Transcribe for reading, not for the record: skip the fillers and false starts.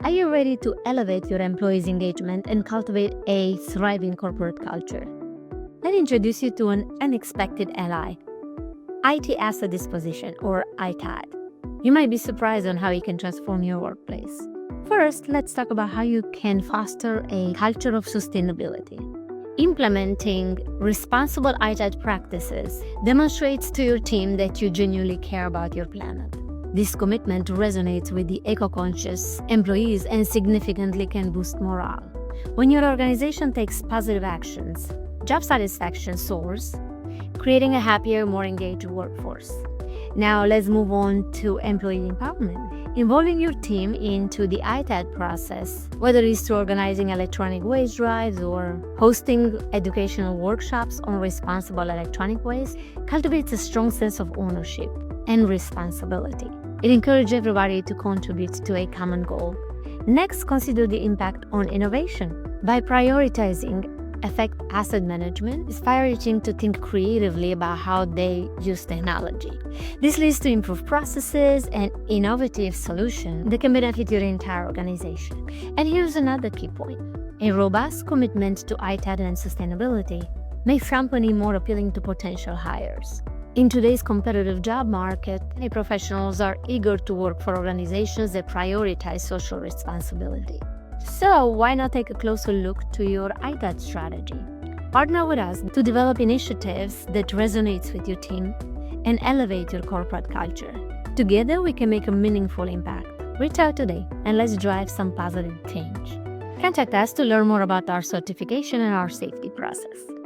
Are you ready to elevate your employees' engagement and cultivate a thriving corporate culture? Let me introduce you to an unexpected ally, IT Asset Disposition, or ITAD. You might be surprised on how you can transform your workplace. First, let's talk about how you can foster a culture of sustainability. Implementing responsible ITAD practices demonstrates to your team that you genuinely care about your planet. This commitment resonates with the eco-conscious employees and significantly can boost morale. When your organization takes positive actions, job satisfaction soars, creating a happier, more engaged workforce. Now let's move on to employee empowerment. Involving your team into the ITAD process, whether it's through organizing electronic waste drives or hosting educational workshops on responsible electronic waste, cultivates a strong sense of ownership and responsibility. It encourages everybody to contribute to a common goal. Next, consider the impact on innovation. By prioritizing effective asset management, inspire your team to think creatively about how they use technology. This leads to improved processes and innovative solutions that can benefit your entire organization. And here's another key point. A robust commitment to ITAD and sustainability makes company more appealing to potential hires. In today's competitive job market, many professionals are eager to work for organizations that prioritize social responsibility. So why not take a closer look to your ITAD strategy? Partner with us to develop initiatives that resonate with your team and elevate your corporate culture. Together, we can make a meaningful impact. Reach out today and let's drive some positive change. Contact us to learn more about our certification and our safety process.